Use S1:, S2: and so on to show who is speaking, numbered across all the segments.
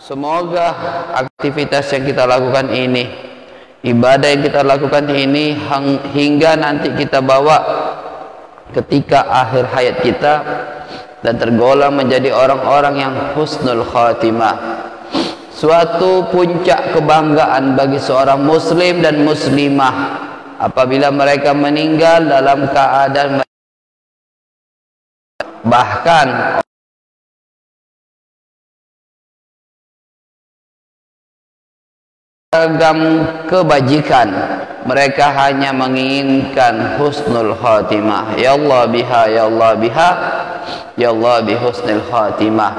S1: Semoga aktivitas yang kita lakukan ini, ibadah yang kita lakukan ini, hingga nanti kita bawa ketika akhir hayat kita dan tergolong menjadi orang-orang yang husnul khatimah. Suatu puncak kebanggaan bagi seorang muslim dan muslimah apabila mereka meninggal dalam keadaan bahkan beragam kebajikan, mereka hanya menginginkan husnul khatimah. Ya Allah biha, ya Allah biha, ya Allah bi husnul khatimah.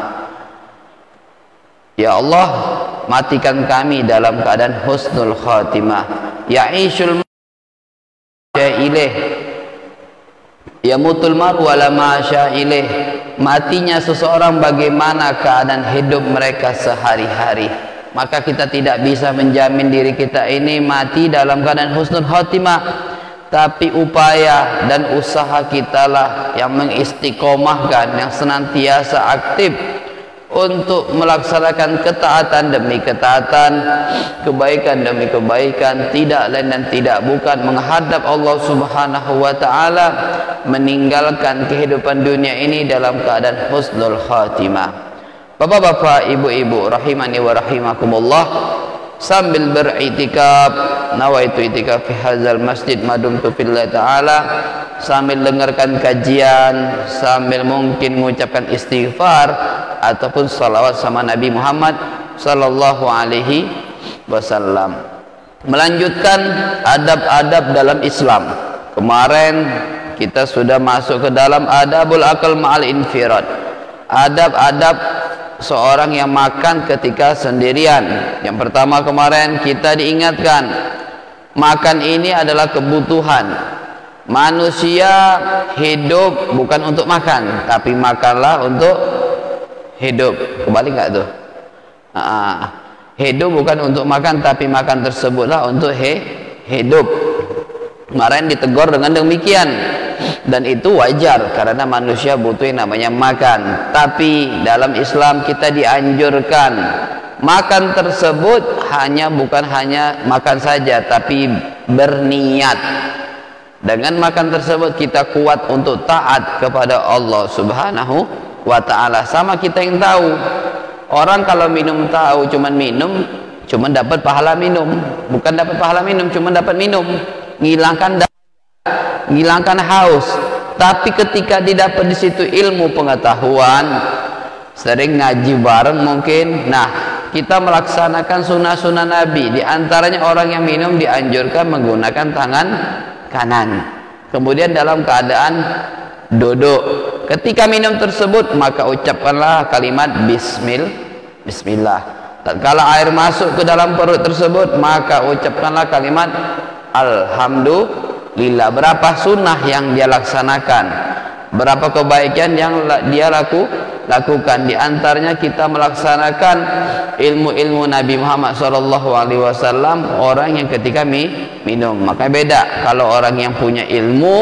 S1: Ya Allah, matikan kami dalam keadaan husnul khatimah. Ya'ishul ilaih, yamutul mar'u ala ma ilaih. Matinya seseorang bagaimana keadaan hidup mereka sehari-hari. Maka kita tidak bisa menjamin diri kita ini mati dalam keadaan husnul khatimah, tapi upaya dan usaha kitalah yang mengistiqomahkan, yang senantiasa aktif untuk melaksanakan ketaatan demi ketaatan, kebaikan demi kebaikan, tidak lain dan tidak bukan menghadap Allah Subhanahu wa taala, meninggalkan kehidupan dunia ini dalam keadaan husnul khatimah. Bapak-bapak, ibu-ibu rahimani wa rahimakumullah, sambil beritikaf, nawaitu itikaf fi hadzal masjid madumtu fillah taala, sambil dengarkan kajian, sambil mungkin mengucapkan istighfar ataupun salawat sama Nabi Muhammad sallallahu alaihi wasallam. Melanjutkan adab-adab dalam Islam. Kemarin kita sudah masuk ke dalam adabul akal ma'al infirad. Adab-adab seorang yang makan ketika sendirian. Yang pertama kemarin kita diingatkan, makan ini adalah kebutuhan. Manusia hidup bukan untuk makan, tapi makanlah untuk hidup. Kembali nggak tuh? Hidup bukan untuk makan, tapi makan tersebutlah untuk hidup. Kemarin ditegur dengan demikian, dan itu wajar karena manusia butuh yang namanya makan. Tapi dalam Islam kita dianjurkan makan tersebut bukan hanya makan saja, tapi berniat. Dengan makan tersebut kita kuat untuk taat kepada Allah Subhanahu wa ta'ala. Sama kita yang tahu, orang kalau minum tahu cuman minum, cuman dapat pahala minum, bukan dapat pahala minum, cuman dapat minum, ngilangkan haus. Tapi ketika didapat di situ ilmu pengetahuan, sering ngaji bareng mungkin, nah kita melaksanakan sunnah-sunnah Nabi. Di antaranya orang yang minum dianjurkan menggunakan tangan kanan, kemudian dalam keadaan duduk. Ketika minum tersebut maka ucapkanlah kalimat bismillah. Tatkala air masuk ke dalam perut tersebut maka ucapkanlah kalimat alhamdulillah. Berapa sunnah yang dia laksanakan, berapa kebaikan yang dia lakukan. Di antaranya kita melaksanakan ilmu-ilmu Nabi Muhammad SAW, orang yang ketika minum. Maka beda kalau orang yang punya ilmu,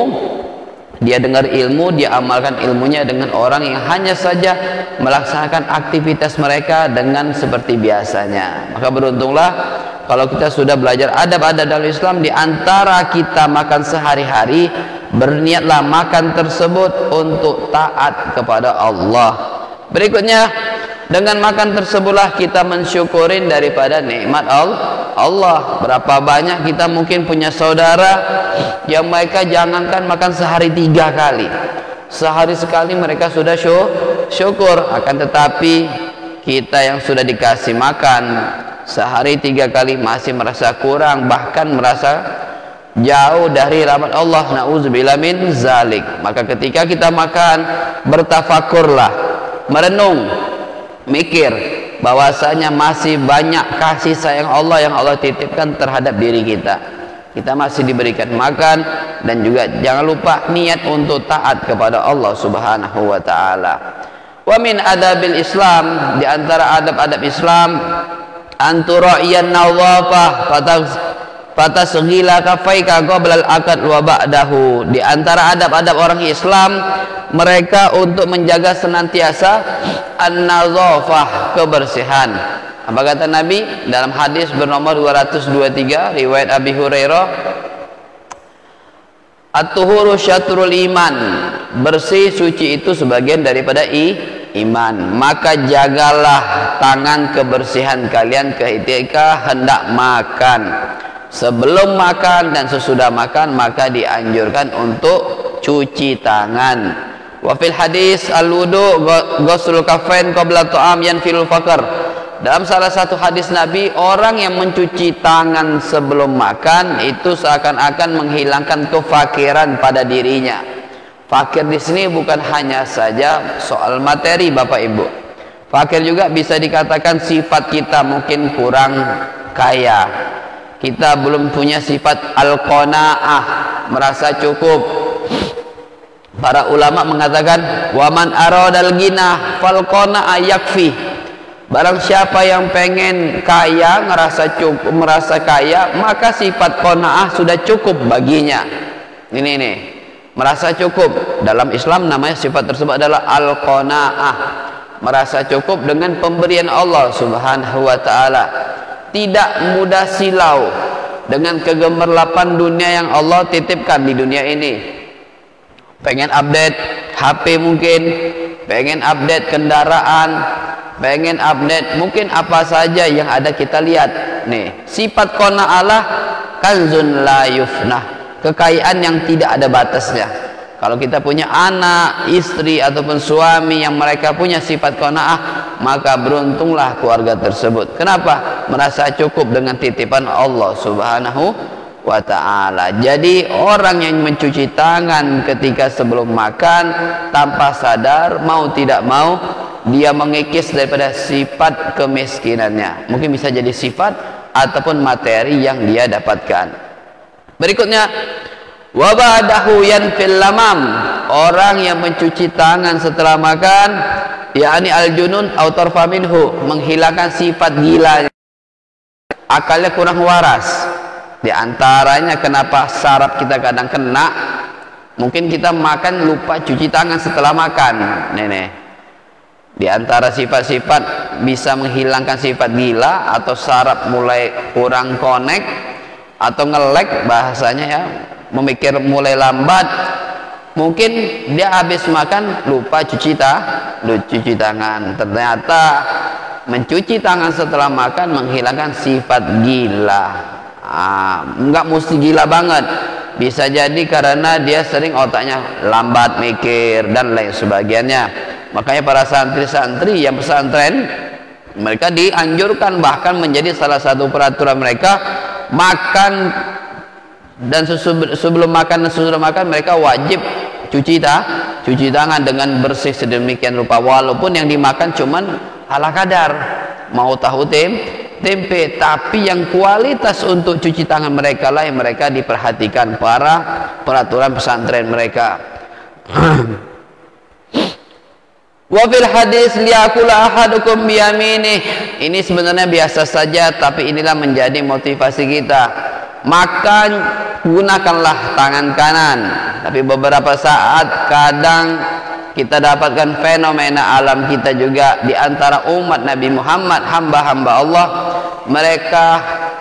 S1: dia dengar ilmu, dia amalkan ilmunya, dengan orang yang hanya saja melaksanakan aktivitas mereka dengan seperti biasanya. Maka beruntunglah kalau kita sudah belajar adab-adab dalam Islam. Di antara kita makan sehari-hari, berniatlah makan tersebut untuk taat kepada Allah. Berikutnya, dengan makan tersebutlah kita mensyukurin daripada nikmat Allah. Berapa banyak kita mungkin punya saudara yang mereka jangankan makan sehari 3 kali, sehari sekali mereka sudah syukur. Akan tetapi kita yang sudah dikasih makan sehari 3 kali masih merasa kurang, bahkan merasa jauh dari rahmat Allah. Na'udzubillah min zalik. Maka ketika kita makan, bertafakurlah, merenung, mikir bahwasanya masih banyak kasih sayang Allah yang Allah titipkan terhadap diri kita. Kita masih diberikan makan, dan juga jangan lupa niat untuk taat kepada Allah Subhanahu wa taala. Wa min adabil Islam, di antara adab-adab Islam, antura'iyan nawafah fatasghila kafaika qabla al-akad wa ba'dahu. Di antara adab-adab orang Islam, mereka untuk menjaga senantiasa an-nazafah, kebersihan. Apa kata Nabi dalam hadis bernomor 223 riwayat Abi Hurairah? At-tuhuru syatrul iman. Bersih suci itu sebagian daripada iman. Maka jagalah tangan kebersihan kalian ketika hendak makan. Sebelum makan dan sesudah makan maka dianjurkan untuk cuci tangan. Wa fil hadis al-wudu ghuslul kaffain qabla ta'am yanfilul faqr. Dalam salah satu hadis Nabi, orang yang mencuci tangan sebelum makan itu seakan-akan menghilangkan kefakiran pada dirinya. Fakir di sini bukan hanya saja soal materi Bapak Ibu. Fakir juga bisa dikatakan sifat kita mungkin kurang kaya. Kita belum punya sifat al-qanaah, merasa cukup. Para ulama mengatakan waman aradal ghina fal qanaah yakfi. Barang siapa yang pengen kaya, ngerasa cukup, merasa kaya, maka sifat qanaah sudah cukup baginya. Ini merasa cukup. Dalam Islam namanya sifat tersebut adalah al-qanaah. Merasa cukup dengan pemberian Allah Subhanahu wa taala. Tidak mudah silau dengan kegemerlapan dunia yang Allah titipkan di dunia ini. Pengen update HP mungkin, pengen update kendaraan, pengen update mungkin apa saja yang ada kita lihat. Nih, sifat qanaah kanzun la yufnah, kekayaan yang tidak ada batasnya. Kalau kita punya anak, istri ataupun suami yang mereka punya sifat qanaah, maka beruntunglah keluarga tersebut. Kenapa? Merasa cukup dengan titipan Allah Subhanahu wa ta'ala. Jadi orang yang mencuci tangan ketika sebelum makan tanpa sadar, mau tidak mau dia mengikis daripada sifat kemiskinannya. Mungkin bisa jadi sifat ataupun materi yang dia dapatkan. Berikutnya, wa ba'dahu yanfil lamam. Orang yang mencuci tangan setelah makan, yakni al-junun au tarfa minhu, menghilangkan sifat gila. Akalnya kurang waras. Di antaranya kenapa saraf kita kadang kena, mungkin kita makan lupa cuci tangan setelah makan. Nenek, di antara sifat-sifat bisa menghilangkan sifat gila atau saraf mulai kurang connect atau nge-lag bahasanya ya, memikir mulai lambat. Mungkin dia habis makan lupa cuci tangan. Ternyata mencuci tangan setelah makan menghilangkan sifat gila. Enggak mesti gila banget, bisa jadi karena dia sering otaknya lambat mikir dan lain sebagainya. Makanya para santri-santri yang pesantren, mereka dianjurkan, bahkan menjadi salah satu peraturan mereka, makan dan sebelum makan dan sesudah makan mereka wajib cuci tangan dengan bersih sedemikian rupa, walaupun yang dimakan cuman ala kadar, mau tahu tempe, tapi yang kualitas untuk cuci tangan mereka lah yang mereka diperhatikan para peraturan pesantren mereka. Wa fil hadis liyakula ahadukum biyaminih. Ini sebenarnya biasa saja, tapi inilah menjadi motivasi kita. Makan gunakanlah tangan kanan. Tapi beberapa saat kadang kita dapatkan fenomena alam kita juga di antara umat Nabi Muhammad, hamba-hamba Allah, mereka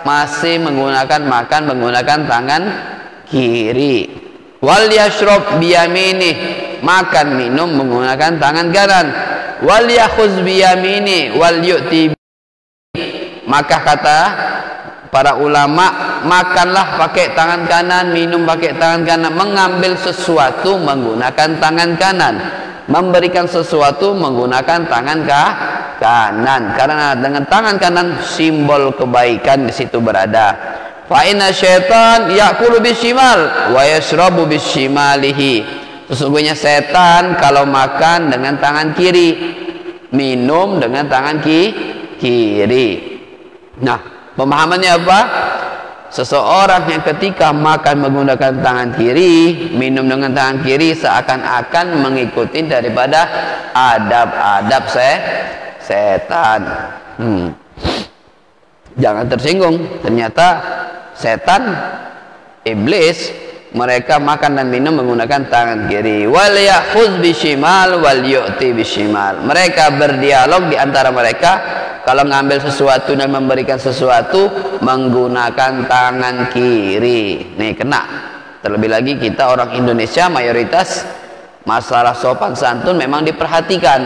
S1: masih makan menggunakan tangan kiri. Wal yashrab biyaminih, makan minum menggunakan tangan kanan. Wal yakhuz biyamini wal yu'ti. Maka kata para ulama, makanlah pakai tangan kanan, minum pakai tangan kanan, mengambil sesuatu menggunakan tangan kanan, memberikan sesuatu menggunakan tangan kanan, karena dengan tangan kanan simbol kebaikan di situ berada. Fa inna syaitan ya'kulu bishimal wa yashrabu bishimalihi. Sesungguhnya setan kalau makan dengan tangan kiri, minum dengan tangan kiri. Nah, pemahamannya apa? Seseorang yang ketika makan menggunakan tangan kiri, minum dengan tangan kiri, seakan-akan mengikuti daripada adab-adab setan. Jangan tersinggung, ternyata setan, iblis, mereka makan dan minum menggunakan tangan kiri. Wal yakhuz bishimal wal yu'ti bishimal. Mereka berdialog di antara mereka, kalau ngambil sesuatu dan memberikan sesuatu menggunakan tangan kiri. Nih kena. Terlebih lagi kita orang Indonesia mayoritas masalah sopan santun memang diperhatikan.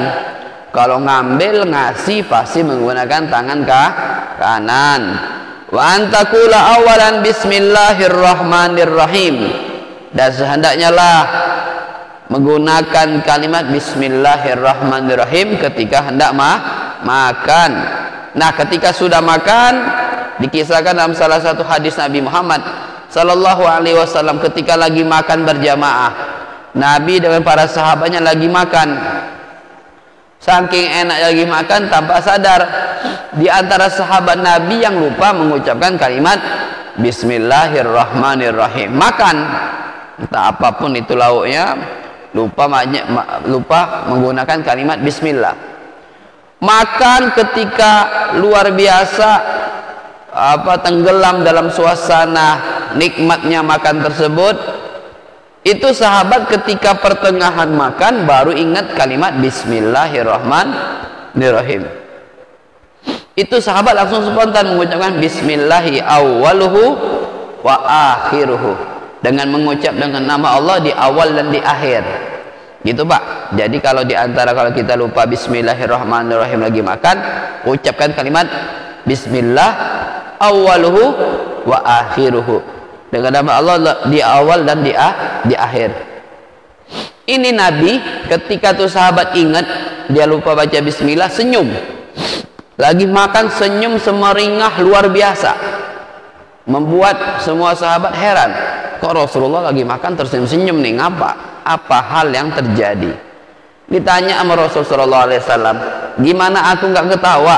S1: Kalau ngambil ngasih pasti menggunakan tangan kanan. Wa antakula awalan bismillahirrahmanirrahim. Dan sehendaknya lah menggunakan kalimat bismillahirrahmanirrahim ketika hendak makan. Nah, ketika sudah makan, dikisahkan dalam salah satu hadis Nabi Muhammad sallallahu alaihi wasallam ketika lagi makan berjamaah, Nabi dengan para sahabatnya lagi makan. Saking enak lagi makan, tanpa sadar di antara sahabat Nabi yang lupa mengucapkan kalimat bismillahirrahmanirrahim. Makan entah apapun itu lauknya, lupa menggunakan kalimat bismillah. Makan ketika luar biasa tenggelam dalam suasana nikmatnya makan tersebut, itu sahabat ketika pertengahan makan baru ingat kalimat bismillahirrahmanirrahim. Itu sahabat langsung spontan mengucapkan bismillahi awwaluhu wa akhiruhu, dengan mengucap dengan nama Allah di awal dan di akhir. Gitu Pak. Jadi kalau kalau kita lupa bismillahirrahmanirrahim lagi makan, ucapkan kalimat bismillah awwaluhu wa akhiruhu, dengan nama Allah di awal dan di akhir. Ini Nabi ketika tuh sahabat ingat dia lupa baca bismillah, senyum. Lagi makan senyum semeringah luar biasa, membuat semua sahabat heran. Kok Rasulullah lagi makan tersenyum-senyum nih, ngapa? Apa hal yang terjadi? Ditanya sama Rasul sallallahu alaihi wasallam, gimana aku nggak ketawa?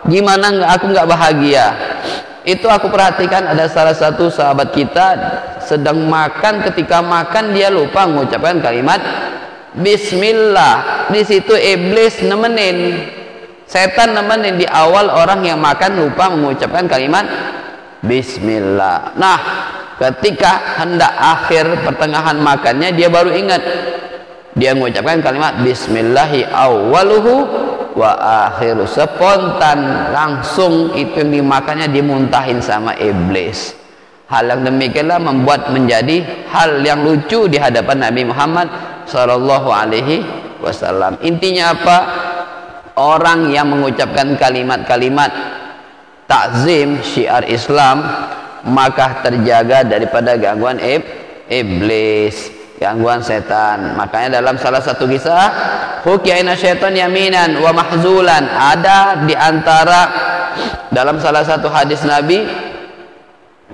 S1: Gimana aku nggak bahagia? Itu aku perhatikan ada salah satu sahabat kita sedang makan, ketika makan dia lupa mengucapkan kalimat bismillah. Di situ iblis nemenin, setan nemenin di awal orang yang makan lupa mengucapkan kalimat bismillah. Nah, ketika hendak akhir pertengahan makannya dia baru ingat, dia mengucapkan kalimat bismillahi awwaluhu wa akhiru. Spontan langsung itu yang dimakannya dimuntahin sama iblis. Hal yang demikianlah membuat menjadi hal yang lucu di hadapan Nabi Muhammad sallallahu alaihi wasallam. Intinya apa? Orang yang mengucapkan kalimat-kalimat takzim syiar Islam maka terjaga daripada gangguan iblis, gangguan setan. Makanya dalam salah satu kisah, hukiyaina syaitan yaminan wa mahzulan, ada di antara dalam salah satu hadis Nabi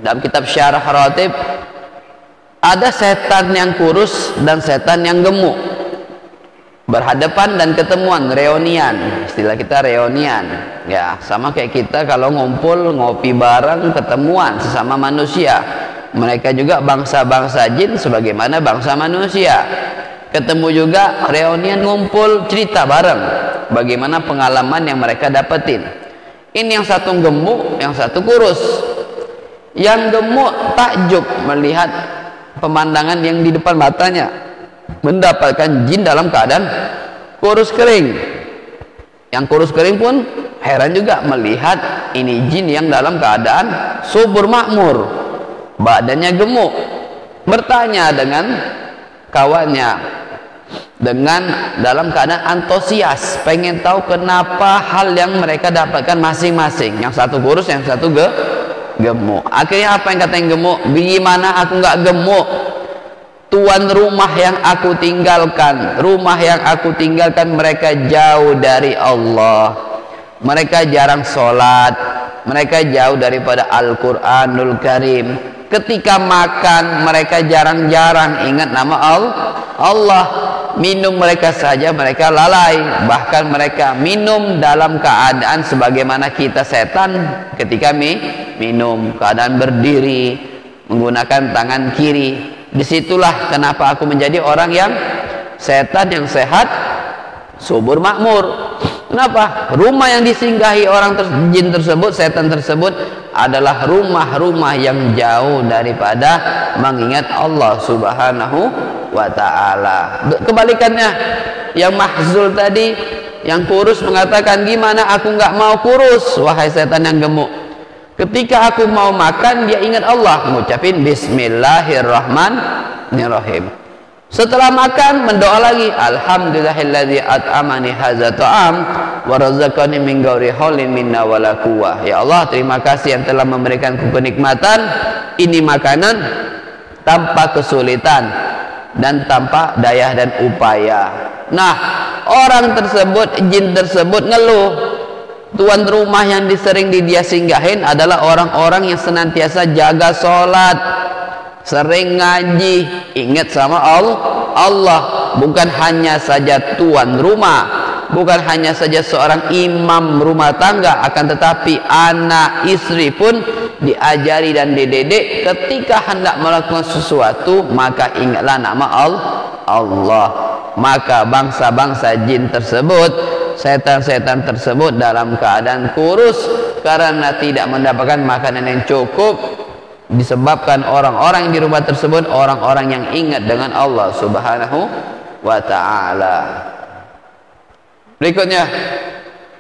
S1: dalam kitab Syarah Ratib, ada setan yang kurus dan setan yang gemuk berhadapan dan ketemuan, reunian. Istilah kita reunian ya, sama kayak kita kalau ngumpul ngopi bareng, ketemuan sesama manusia. Mereka juga bangsa-bangsa jin sebagaimana bangsa manusia, ketemu juga reunian, ngumpul cerita bareng bagaimana pengalaman yang mereka dapetin. Ini yang satu gemuk, yang satu kurus. Yang gemuk takjub melihat pemandangan yang di depan matanya, mendapatkan jin dalam keadaan kurus kering. Yang kurus kering pun heran juga melihat ini jin yang dalam keadaan subur makmur, badannya gemuk. Bertanya dengan kawannya dengan dalam keadaan antusias, pengen tahu kenapa hal yang mereka dapatkan masing-masing. Yang satu kurus, yang satu gemuk. Akhirnya apa yang kata yang gemuk? Gimana aku nggak gemuk? Tuan rumah yang aku tinggalkan, mereka jauh dari Allah, mereka jarang sholat, mereka jauh daripada Al-Quranul Karim. Ketika makan mereka jarang-jarang ingat nama Allah. Minum mereka saja mereka lalai, bahkan mereka minum dalam keadaan sebagaimana kita setan ketika minum, keadaan berdiri menggunakan tangan kiri. Disitulah kenapa aku menjadi orang yang setan yang sehat, subur makmur. Kenapa? Rumah yang disinggahi orang jin tersebut, setan tersebut adalah rumah-rumah yang jauh daripada mengingat Allah Subhanahu wa ta'ala. Kebalikannya, yang mahzul tadi Yang kurus mengatakan, gimana aku nggak mau kurus, wahai setan yang gemuk. Ketika aku mau makan, dia ingat Allah, ngucapin Bismillahirrahmanirrahim. Setelah makan, mendoa lagi, Alhamdulillahilladzi at'amani hadza ta'am wa razaqani min ghairi haulin minna wala quwwah. Ya Allah, terima kasih yang telah memberikanku kenikmatan ini makanan tanpa kesulitan dan tanpa daya dan upaya. Nah, orang tersebut, jin tersebut ngeluh. Tuan rumah yang sering dia singgahin adalah orang-orang yang senantiasa jaga sholat, sering ngaji, ingat sama Allah. Bukan hanya saja tuan rumah, bukan hanya saja seorang imam rumah tangga, akan tetapi anak istri pun diajari dan dididik ketika hendak melakukan sesuatu, maka ingatlah nama Allah. Maka bangsa-bangsa jin tersebut, setan-setan tersebut dalam keadaan kurus karena tidak mendapatkan makanan yang cukup, disebabkan orang-orang di rumah tersebut orang-orang yang ingat dengan Allah Subhanahu wa ta'ala. Berikutnya,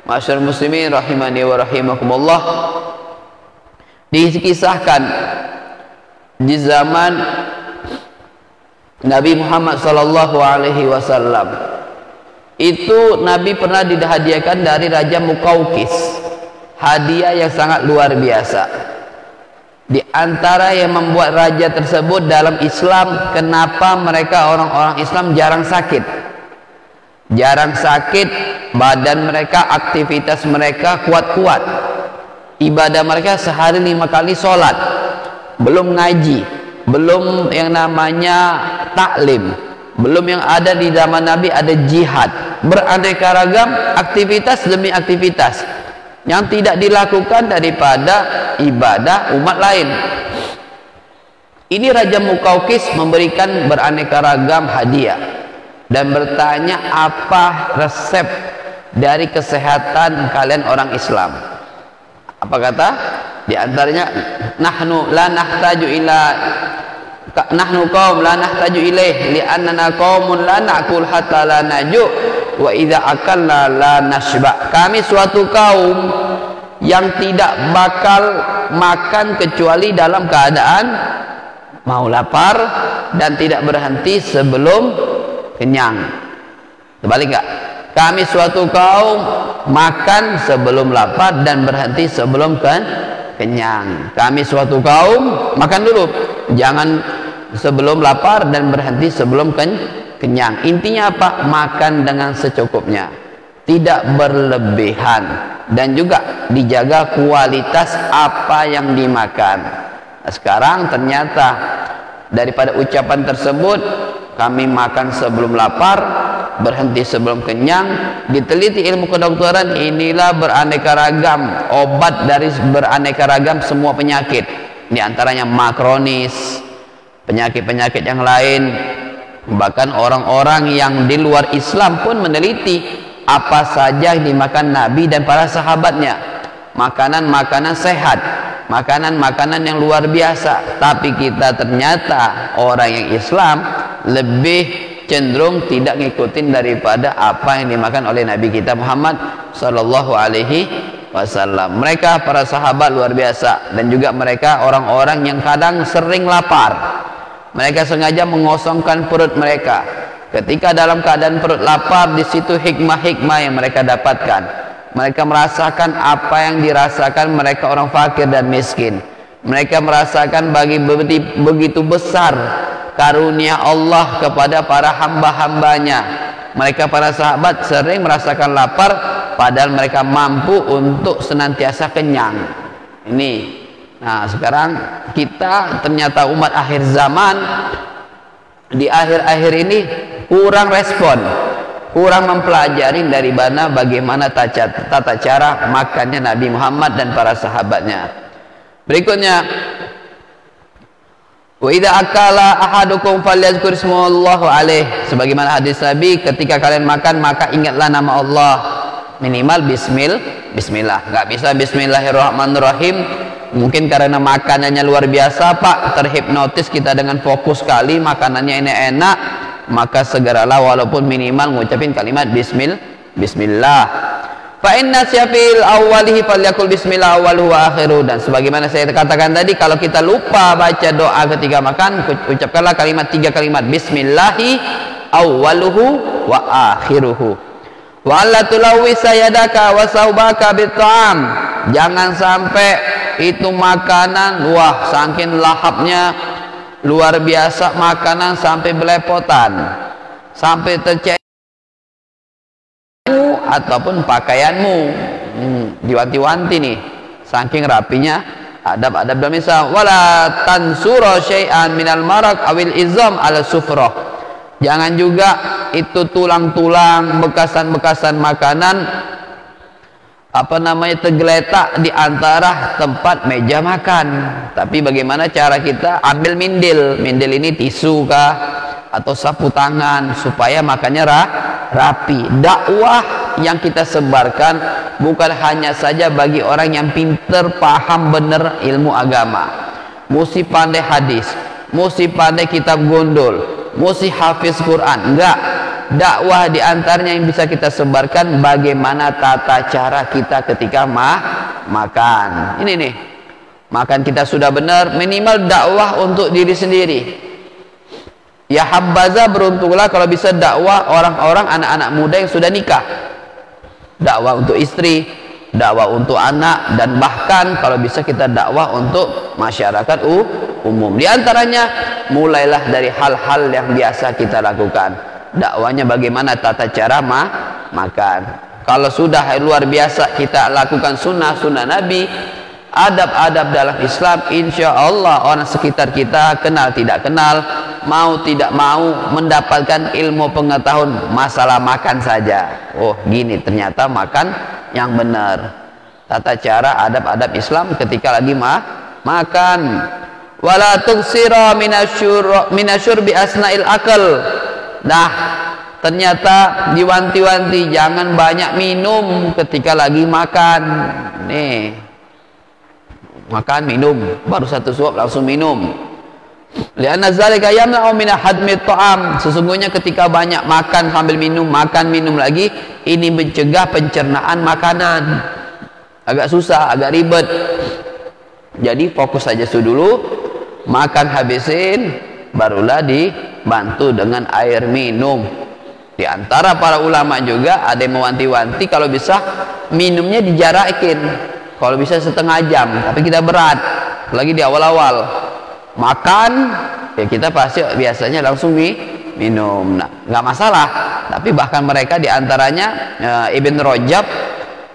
S1: masyarakat muslimin rahimani wa rahimakumullah, dikisahkan di zaman Nabi Muhammad sallallahu alaihi wasallam itu Nabi pernah dihadiahkan dari Raja Muqawqis hadiah yang sangat luar biasa. Di antara yang membuat raja tersebut dalam Islam, kenapa mereka orang-orang Islam jarang sakit, badan mereka, aktivitas mereka kuat-kuat, ibadah mereka sehari 5 kali sholat, belum ngaji, belum yang namanya taklim, belum yang ada di zaman Nabi ada jihad, beraneka ragam aktivitas demi aktivitas yang tidak dilakukan daripada ibadah umat lain. Ini Raja Muqawqis memberikan beraneka ragam hadiah dan bertanya, apa resep dari kesehatan kalian orang Islam? Apa kata? Di antaranya, nahnu qaum la nahtaju ilaih li'annana qaumun la na'kul hatta la naju wa idza akalna la nashba. Kami suatu kaum yang tidak bakal makan kecuali dalam keadaan mau lapar dan tidak berhenti sebelum kenyang. Terbalik enggak? Kami suatu kaum makan sebelum lapar dan berhenti sebelum kenyang. Kami suatu kaum makan dulu, jangan sebelum lapar dan berhenti sebelum kenyang. Intinya apa? Makan dengan secukupnya, tidak berlebihan, dan juga dijaga kualitas apa yang dimakan. Nah, sekarang ternyata daripada ucapan tersebut, kami makan sebelum lapar, berhenti sebelum kenyang, diteliti ilmu kedokteran, inilah beraneka ragam obat dari beraneka ragam semua penyakit, di antaranya makronis, penyakit-penyakit yang lain. Bahkan orang-orang yang di luar Islam pun meneliti apa saja yang dimakan Nabi dan para sahabatnya, makanan-makanan sehat, makanan-makanan yang luar biasa. Tapi kita ternyata orang yang Islam lebih cenderung tidak ngikutin daripada apa yang dimakan oleh Nabi kita Muhammad sallallahu alaihi wasallam. Mereka para sahabat luar biasa, dan juga mereka orang-orang yang kadang sering lapar. Mereka sengaja mengosongkan perut mereka. Ketika dalam keadaan perut lapar, di situ hikmah-hikmah yang mereka dapatkan. Mereka merasakan apa yang dirasakan mereka orang fakir dan miskin. Mereka merasakan begitu besar karunia Allah kepada para hamba-hambanya. Mereka para sahabat sering merasakan lapar, padahal mereka mampu untuk senantiasa kenyang. Ini. Nah, sekarang kita ternyata umat akhir zaman, di akhir-akhir ini kurang respon, kurang mempelajari dari mana bagaimana tata cara makannya Nabi Muhammad dan para sahabatnya. Berikutnya, wa idza akala ahadukum falyazkur ismallahu alaih, sebagaimana hadis Nabi, ketika kalian makan maka ingatlah nama Allah, minimal bismillah. Nggak bisa bismillahirrahmanirrahim, mungkin karena makanannya luar biasa, Pak, terhipnotis kita dengan fokus sekali, makanannya ini enak, maka segeralah walaupun minimal ngucapin kalimat bismillah. Fa inna syafil awwalihi falyakul bismillah awwaluhu wa akhiruhu. Dan sebagaimana saya katakan tadi, kalau kita lupa baca doa ketika makan, ucapkanlah tiga kalimat bismillahi awwaluhu wa akhiruhu. Wa alla tulawwisa yadaka wa saubaka bit'am. Jangan sampai itu makanan, wah saking lahapnya luar biasa makanan sampai belepotan, sampai tercecah ataupun pakaianmu. Diwanti-wanti nih saking rapinya adab-adab dalam Islam. Wala tansura syai'an minal marak awil izam ala sufrah. Jangan juga itu tulang-tulang, bekasan-bekasan makanan tergeletak di antara tempat meja makan. Tapi bagaimana cara kita ambil mindil ini tisu kah atau sapu tangan supaya makannya rapi. Dakwah yang kita sebarkan bukan hanya saja bagi orang yang pinter, paham bener ilmu agama, mesti pandai hadis, mesti pandai kitab gondol, mesti hafiz Quran. Enggak, dakwah diantaranya yang bisa kita sebarkan bagaimana tata cara kita ketika makan. Ini nih, makan kita sudah benar, minimal dakwah untuk diri sendiri. Ya habbaza, beruntunglah kalau bisa dakwah orang-orang, anak-anak muda yang sudah nikah, dakwah untuk istri, dakwah untuk anak, dan bahkan kalau bisa kita dakwah untuk masyarakat umum. Di antaranya mulailah dari hal-hal yang biasa kita lakukan. Dakwanya bagaimana tata cara makan. Kalau sudah luar biasa kita lakukan sunnah-sunnah Nabi, adab-adab dalam Islam, insya Allah orang sekitar kita, kenal tidak kenal, mau tidak mau, mendapatkan ilmu pengetahuan masalah makan saja. Oh gini ternyata makan yang benar, tata cara adab-adab Islam ketika lagi makan. Wala tuksira minasyurbi asna'il akal. Nah ternyata diwanti-wanti jangan banyak minum ketika lagi makan. Nih, makan minum, baru satu suap langsung minum. Lianna zalika yamna'u min hadmi ta'am. Sesungguhnya ketika banyak makan sambil minum, makan minum lagi, ini mencegah pencernaan makanan. Agak susah, agak ribet. Jadi fokus saja dulu, makan habisin, barulah dibantu dengan air minum. Di antara para ulama juga ada yang mewanti-wanti kalau bisa minumnya dijarakin. Kalau bisa setengah jam, tapi kita berat, apalagi di awal-awal makan, ya kita pasti biasanya langsung minum. Nah, nggak masalah. Tapi bahkan mereka diantaranya Ibn Rajab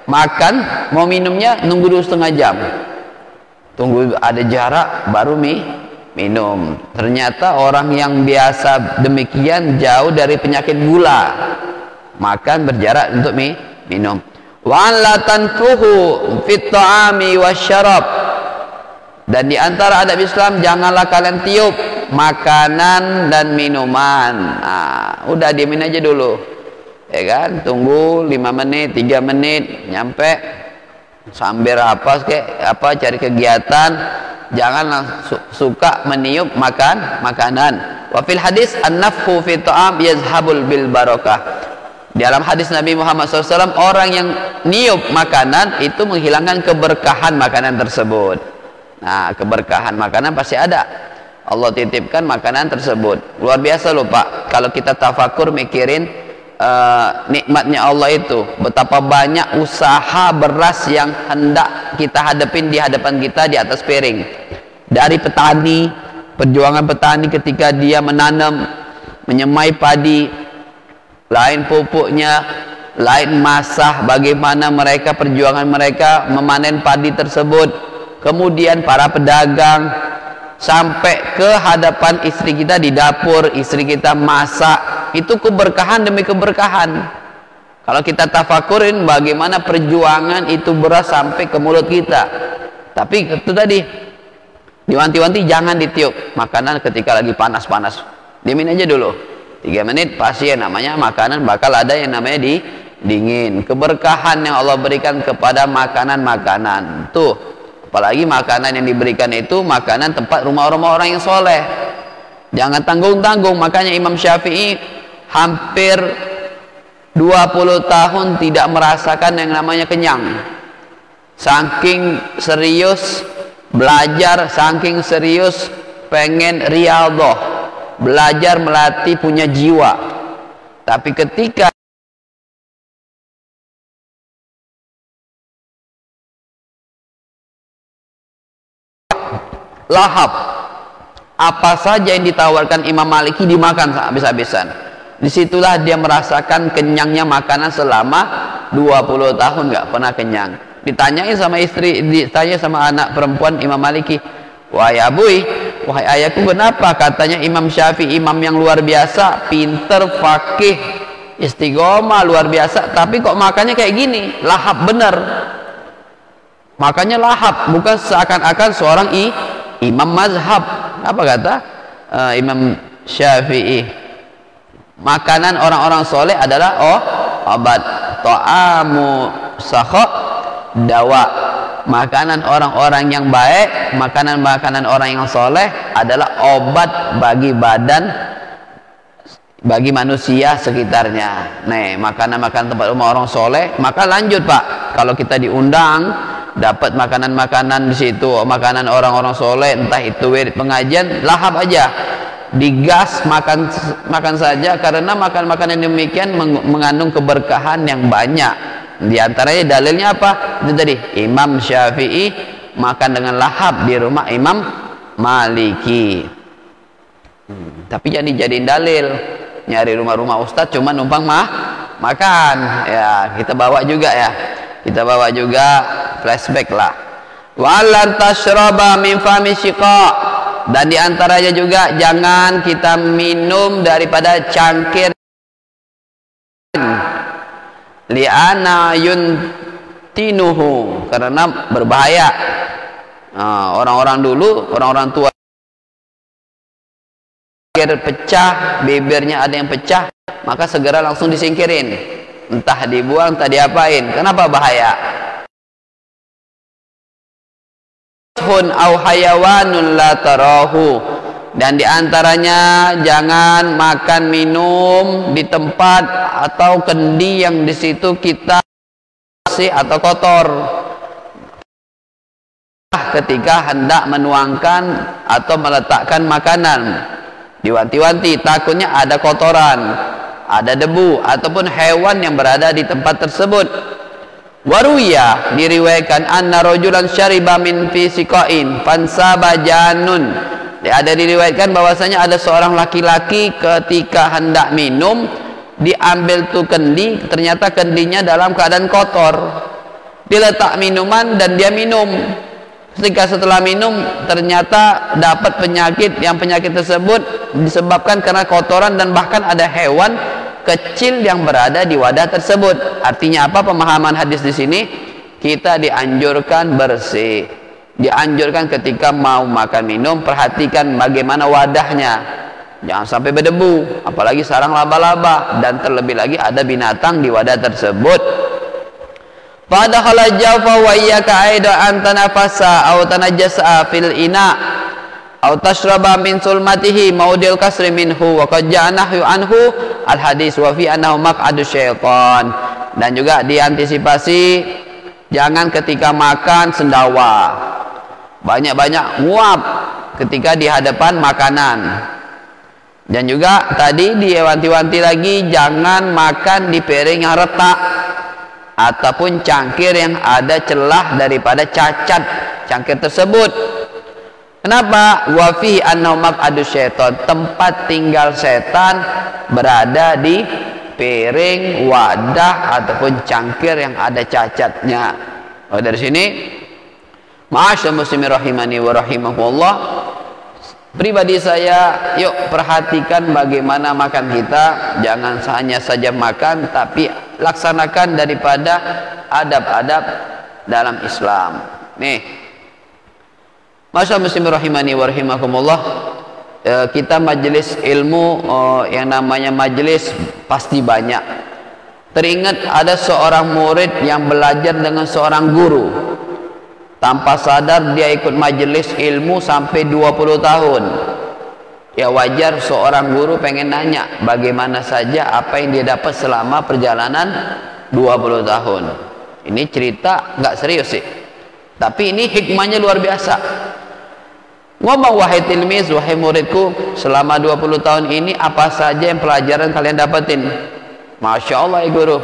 S1: makan mau minumnya nunggu dulu setengah jam, tunggu ada jarak baru minum. Ternyata orang yang biasa demikian jauh dari penyakit gula, makan berjarak untuk minum. Wa an la tanfuhu fit ta'ami wasyarab. Dan di antara adab Islam, janganlah kalian tiup makanan dan minuman. Nah, udah diemin aja dulu, ya kan, tunggu 5 menit 3 menit nyampe sambil cari kegiatan. Jangan suka meniup makanan. Wa fil hadis an-nafhu fi ta'am yazhabul bil barakah. Dalam hadis Nabi Muhammad SAW, orang yang niup makanan itu menghilangkan keberkahan makanan tersebut. Nah, keberkahan makanan pasti ada. Allah titipkan makanan tersebut. Luar biasa loh Pak, kalau kita tafakur mikirin nikmatnya Allah itu, betapa banyak usaha beras yang hendak kita hadapin di hadapan kita di atas piring. Dari petani, perjuangan petani ketika dia menanam, menyemai padi, lain pupuknya, lain masah, bagaimana mereka perjuangan mereka memanen padi tersebut. Kemudian para pedagang sampai ke hadapan istri kita di dapur, istri kita masak, itu keberkahan demi keberkahan. Kalau kita tafakurin bagaimana perjuangan itu beras sampai ke mulut kita. Tapi itu tadi diwanti-wanti jangan ditiup makanan ketika lagi panas-panas, diemin aja dulu 3 menit, pasti ya namanya makanan bakal ada yang namanya dingin. Keberkahan yang Allah berikan kepada makanan-makanan tuh, apalagi makanan yang diberikan itu makanan tempat rumah-rumah orang yang soleh. Jangan tanggung-tanggung. Makanya Imam Syafi'i hampir 20 tahun tidak merasakan yang namanya kenyang. Saking serius belajar, saking serius pengen riyadhah, belajar melatih punya jiwa. Tapi ketika lahap, apa saja yang ditawarkan Imam Maliki dimakan habis-habisan. Disitulah dia merasakan kenyangnya makanan selama 20 tahun nggak pernah kenyang. Ditanyain sama istri, ditanya sama anak perempuan Imam Maliki, wahai abui, wahai ayahku, kenapa? Katanya Imam Syafi'i imam yang luar biasa, pinter, fakih, istiqomah luar biasa, tapi kok makannya kayak gini, lahap bener. Makanya lahap, bukan seakan-akan seorang imam mazhab. Apa kata Imam Syafi'i? Makanan orang-orang soleh adalah obat. Ta'amu sakha dawa. Makanan orang-orang yang baik, makanan-makanan orang yang soleh adalah obat bagi badan, bagi manusia sekitarnya. Nih, makanan-makanan tempat rumah orang soleh. Maka lanjut Pak, kalau kita diundang dapat makanan-makanan di situ, makanan orang-orang soleh, entah itu wirid pengajian, lahap aja, digas, makan saja, karena makan-makan yang demikian mengandung keberkahan yang banyak. Di antaranya dalilnya apa? Itu tadi Imam Syafi'i makan dengan lahap di rumah Imam Maliki. Tapi jangan dijadiin dalil, nyari rumah-rumah ustadz cuma numpang makan. Ya, kita bawa juga ya. Kita bawa juga flashback lah. Walan tashraba min fami syiqa, dan diantaranya juga jangan kita minum daripada cangkir li'ana yuntinuhu, karena berbahaya. Orang-orang dulu, orang-orang tua, pecah, bibirnya ada yang pecah, maka segera langsung disingkirin, entah dibuang, entah diapain. Kenapa bahaya? Hun au hayawanun la tarahu, dan diantaranya jangan makan minum di tempat atau kendi yang di situ kita bersih atau kotor. Ketika hendak menuangkan atau meletakkan makanan, diwanti-wanti, takutnya ada kotoran, ada debu ataupun hewan yang berada di tempat tersebut. Waruya, diriwayatkan anna rajulan syariba min fi siqain fansaba janun. Ada diriwayatkan bahwasanya ada seorang laki-laki ketika hendak minum, diambil tuh kendi, ternyata kendinya dalam keadaan kotor. Diletak minuman dan dia minum. Ketika setelah minum ternyata dapat penyakit, yang penyakit tersebut disebabkan karena kotoran dan bahkan ada hewan kecil yang berada di wadah tersebut. Artinya apa pemahaman hadis di sini? Kita dianjurkan bersih, dianjurkan ketika mau makan minum perhatikan bagaimana wadahnya, jangan sampai berdebu, apalagi sarang laba-laba, dan terlebih lagi ada binatang di wadah tersebut. Padahal jawfa wa iyyaka aida an tanafasa aw tanajjasa fil ina aw tashraba min sulmatihi maudil kasri minhu wa qad ja'anahu anhu al hadis wa fi annahu maq'adu syaitan. Dan juga diantisipasi jangan ketika makan sendawa, banyak-banyak nguap ketika di hadapan makanan. Dan juga tadi diwanti-wanti lagi jangan makan di piring yang retak ataupun cangkir yang ada celah daripada cacat cangkir tersebut. Kenapa? Wa fi annahu maq'adu syaitan, tempat tinggal setan berada di piring, wadah ataupun cangkir yang ada cacatnya. Dari sini, ma'asyar muslimin rahimani wa rahimakumullah, pribadi saya, yuk perhatikan bagaimana makan kita. Jangan hanya saja makan, tapi laksanakan daripada adab-adab dalam Islam. Nih, ma'asyar muslimin rahimani wa rahimakumullah, kita majelis ilmu, yang namanya majelis pasti banyak. Teringat ada seorang murid yang belajar dengan seorang guru, tanpa sadar dia ikut majelis ilmu sampai 20 tahun. Ya wajar seorang guru pengen nanya bagaimana saja apa yang dia dapat selama perjalanan 20 tahun. Ini cerita nggak serius sih, tapi ini hikmahnya luar biasa. Ngomong, wahai tilmiz, wahai muridku, selama 20 tahun ini apa saja yang pelajaran kalian dapetin? Masya Allah ya guru,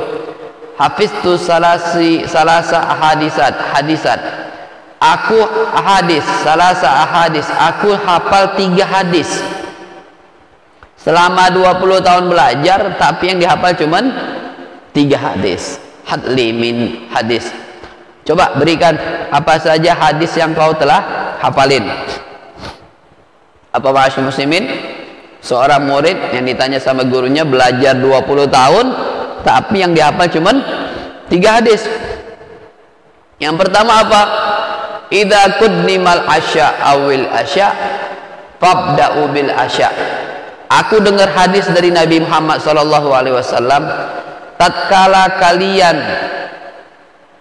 S1: hafiztu salasa hadisat. Aku aku hafal 3 hadis selama 20 tahun belajar, tapi yang dihafal cuman 3 hadis. Hadli min hadis. Coba berikan apa saja hadis yang kau telah hafalin. Apa ma'asyiral muslimin? Seorang murid yang ditanya sama gurunya belajar 20 tahun, tapi yang dihafal cuman 3 hadis. Yang pertama apa? Idza qudnimal asya awil asya fabda'u bil asya. Aku dengar hadis dari Nabi Muhammad SAW, tatkala kalian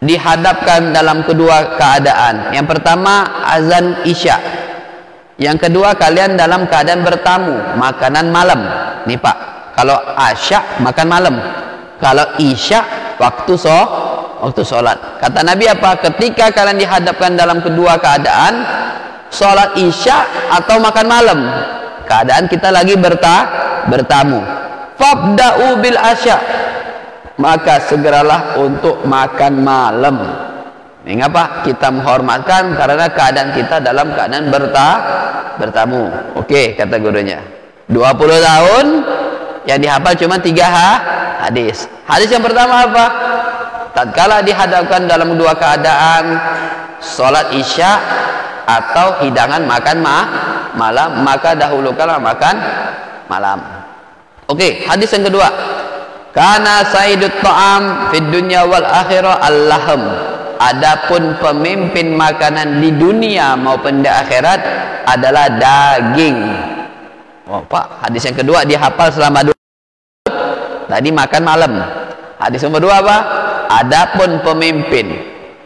S1: dihadapkan dalam kedua keadaan. Yang pertama azan isya, yang kedua kalian dalam keadaan bertamu, makanan malam. Nih Pak, kalau asya makan malam, kalau isya waktu sholat. Kata Nabi apa? Ketika kalian dihadapkan dalam kedua keadaan, sholat isya atau makan malam, keadaan kita lagi bertamu, fabda'u bil asya, maka segeralah untuk makan malam. Ini apa? Kita menghormatkan karena keadaan kita dalam keadaan bertamu. Oke, kata gurunya. 20 tahun yang dihafal cuma 3 hadis. Hadis yang pertama apa? Tatkala dihadapkan dalam 2 keadaan, sholat isya atau hidangan makan malam, maka dahulukanlah makan malam. Oke, hadis yang kedua, kana sayyidut ta'am fid dunya wal akhirah al-lahm. Adapun pemimpin makanan di dunia maupun di akhirat adalah daging. Oh, Pak, hadis yang kedua dihafal selama 2 tadi makan malam. Hadis yang kedua apa? Adapun pemimpin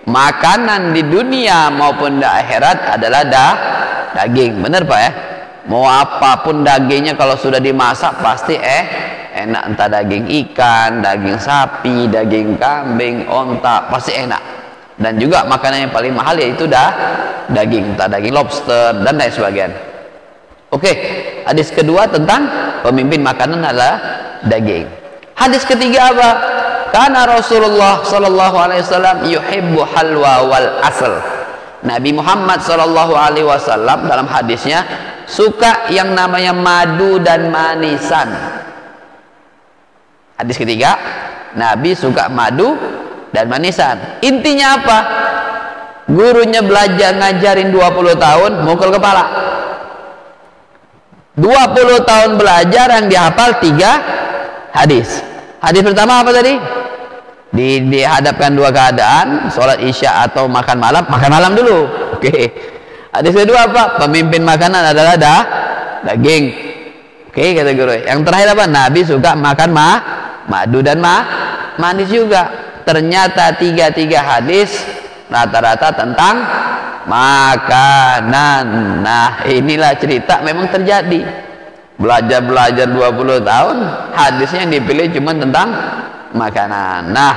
S1: makanan di dunia maupun di akhirat adalah daging. Benar Pak ya? Mau apapun dagingnya kalau sudah dimasak pasti enak. Entah daging ikan, daging sapi, daging kambing, onta, pasti enak. Dan juga makanan yang paling mahal yaitu daging, entah daging lobster dan lain sebagainya. Oke, hadis kedua tentang pemimpin makanan adalah daging. Hadis ketiga apa? Karena Rasulullah sallallahu alaihi wasallam yuhibbu halwa wal asal. Nabi Muhammad sallallahu alaihi wasallam dalam hadisnya suka yang namanya madu dan manisan. Hadis ketiga, Nabi suka madu dan manisan. Intinya apa? Gurunya belajar ngajarin 20 tahun, mukul kepala. 20 tahun belajar yang dihafal 3 hadis. Hadis pertama apa tadi? Dihadapkan 2 keadaan, sholat isya atau makan malam dulu. Oke. Hadis kedua apa? Pemimpin makanan adalah daging. Oke, kata guru. Yang terakhir apa? Nabi suka makan madu dan manis juga. Ternyata 3 hadis rata-rata tentang makanan. Nah, inilah cerita memang terjadi. Belajar 20 tahun, hadisnya yang dipilih cuma tentang makanan. Nah,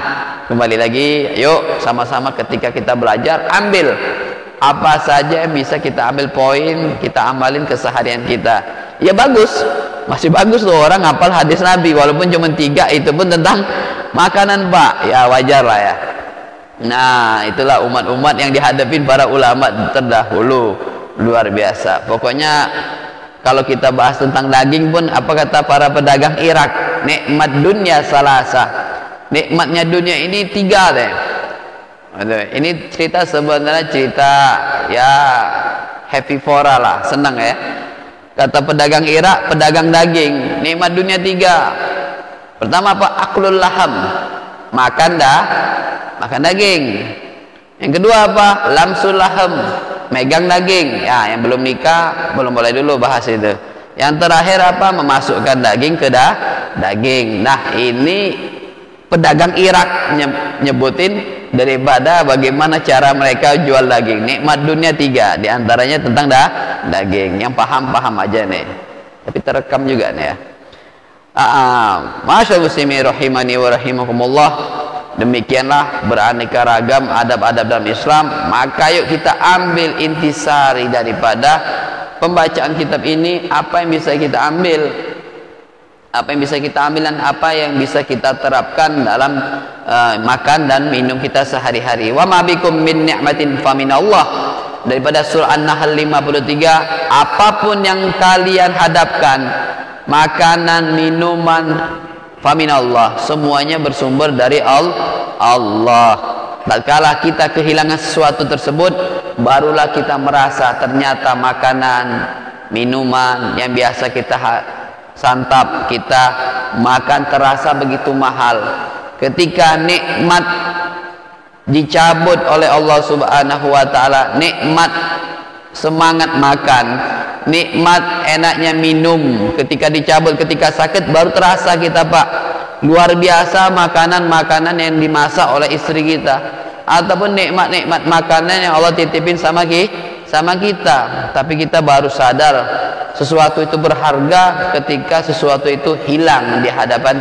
S1: kembali lagi, yuk sama-sama ketika kita belajar ambil apa saja yang bisa kita ambil poin, kita amalin keseharian kita. Ya bagus, masih bagus tuh orang ngapal hadis Nabi walaupun cuma 3, itu pun tentang makanan Pak. Ya wajar lah ya. Nah, itulah umat-umat yang dihadapin para ulama terdahulu, luar biasa. Pokoknya kalau kita bahas tentang daging pun apa kata para pedagang Irak, nikmat dunia salasa. Nikmatnya dunia ini 3 deh. Ini cerita sebenarnya cerita ya happy fora lah, senang ya. Kata pedagang Irak, pedagang daging, nikmat dunia 3. Pertama apa? Aklul laham, makan daging. Yang kedua apa? Lamsul laham, megang daging. Ya, yang belum nikah belum boleh dulu bahas itu. Yang terakhir apa? Memasukkan daging ke daging. Nah, ini pedagang Irak nyebutin daripada bagaimana cara mereka jual daging. Nikmat dunia 3, diantaranya tentang daging. Yang paham aja nih. Tapi terekam juga nih ya. Masyaallah muslimin rahimani wa rahimakumullah. Demikianlah beraneka ragam adab-adab dalam Islam. Maka yuk kita ambil intisari daripada pembacaan kitab ini, apa yang bisa kita ambil, apa yang bisa kita ambil dan apa yang bisa kita terapkan dalam makan dan minum kita sehari-hari. Wa ma bikum min ni'matin faminallah, daripada surah An-Nahl 53, apapun yang kalian hadapkan, makanan, minuman, faminallah, semuanya bersumber dari Allah. Tatkala kita kehilangan sesuatu tersebut, barulah kita merasa ternyata makanan, minuman yang biasa kita santap, kita makan terasa begitu mahal. Ketika nikmat dicabut oleh Allah Subhanahu wa taala, nikmat semangat makan, nikmat enaknya minum, ketika dicabut, ketika sakit baru terasa kita, Pak. Luar biasa makanan-makanan yang dimasak oleh istri kita, ataupun nikmat-nikmat makanan yang Allah titipin sama kita, tapi kita baru sadar sesuatu itu berharga ketika sesuatu itu hilang di hadapan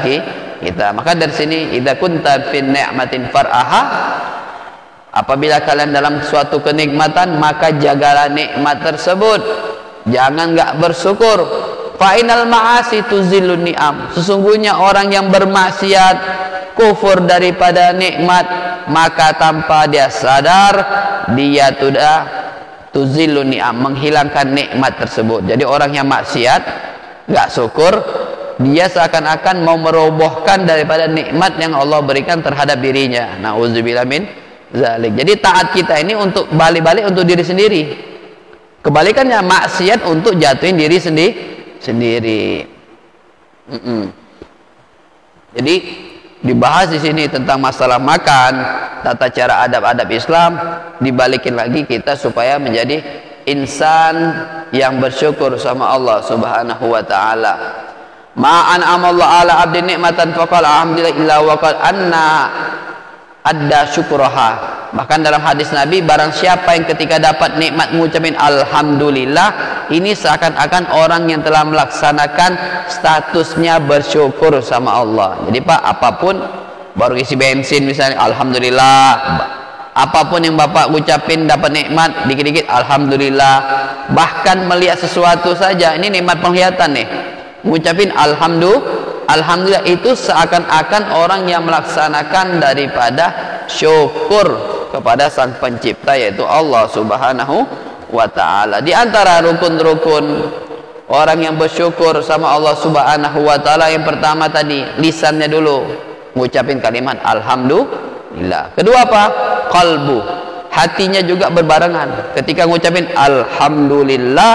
S1: kita. Maka dari sini, idza kunta fi ni'matin far'aha, apabila kalian dalam suatu kenikmatan, maka jagalah nikmat tersebut, jangan nggak bersyukur. Fa'inal ma'asi tuzillun ni'am, sesungguhnya orang yang bermaksiat, kufur daripada nikmat, maka tanpa dia sadar dia sudah tuzillun ni'am, menghilangkan nikmat tersebut. Jadi orang yang maksiat, nggak syukur, dia seakan-akan mau merobohkan daripada nikmat yang Allah berikan terhadap dirinya. Nauzubillah min zalik. Jadi taat kita ini untuk balik-balik untuk diri sendiri. Kebalikannya maksiat untuk jatuhin diri sendiri. Jadi dibahas di sini tentang masalah makan, tata cara adab-adab Islam, dibalikin lagi kita supaya menjadi insan yang bersyukur sama Allah Subhanahu wa taala. Ma'an amallahu ala abdi nikmatan faqala alhamdulillah illa wa qad anna adda syukraha. Bahkan dalam hadis Nabi, barang siapa yang ketika dapat nikmat mengucapkan alhamdulillah, ini seakan-akan orang yang telah melaksanakan statusnya bersyukur sama Allah. Jadi Pak, apapun, baru isi bensin misalnya alhamdulillah, apapun yang Bapak ucapin dapat nikmat dikit-dikit alhamdulillah. Bahkan melihat sesuatu saja, ini nikmat penglihatan nih, mengucapin alhamdulillah, itu seakan-akan orang yang melaksanakan daripada syukur kepada sang pencipta, yaitu Allah Subhanahu wa ta'ala. Di antara rukun-rukun orang yang bersyukur sama Allah Subhanahu wa ta'ala, yang pertama tadi lisannya dulu ngucapin kalimat alhamdulillah. Kedua apa? Qalbu, hatinya juga berbarengan ketika ngucapin alhamdulillah,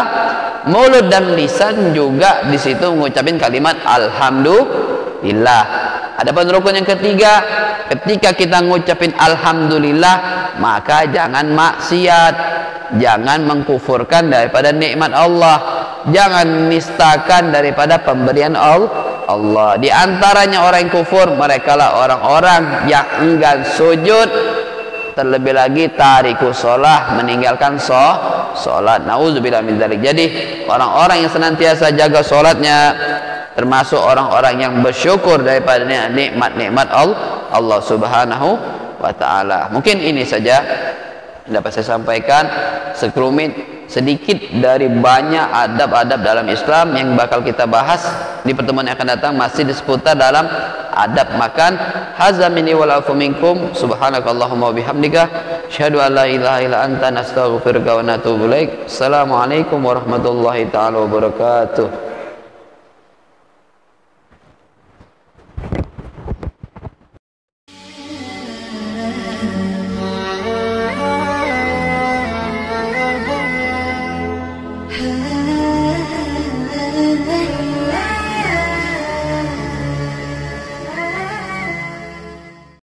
S1: mulut dan lisan juga di situ mengucapin kalimat alhamdulillah. Adapun rukun yang ketiga, ketika kita ngucapin alhamdulillah, maka jangan maksiat, jangan mengkufurkan daripada nikmat Allah, jangan nistakan daripada pemberian Allah. Di antaranya orang yang kufur, mereka lah orang-orang yang enggan sujud, terlebih lagi tariku sholah, meninggalkan sholat. Nauzubillah min dzalik. Jadi orang-orang yang senantiasa jaga sholatnya termasuk orang-orang yang bersyukur daripada nikmat-nikmat Allah Subhanahu wa ta'ala. Mungkin ini saja dapat saya sampaikan, sekelumit sedikit dari banyak adab-adab dalam Islam yang bakal kita bahas di pertemuan yang akan datang, masih di seputar dalam adab makan. Hadza minni wal afu minkum, subhanakallahumma wa bihamdika, asyhadu an la ilaha illa anta, nastaghfiruka wa natubu ilaik. Assalamualaikum warahmatullahi taala wabarakatuh.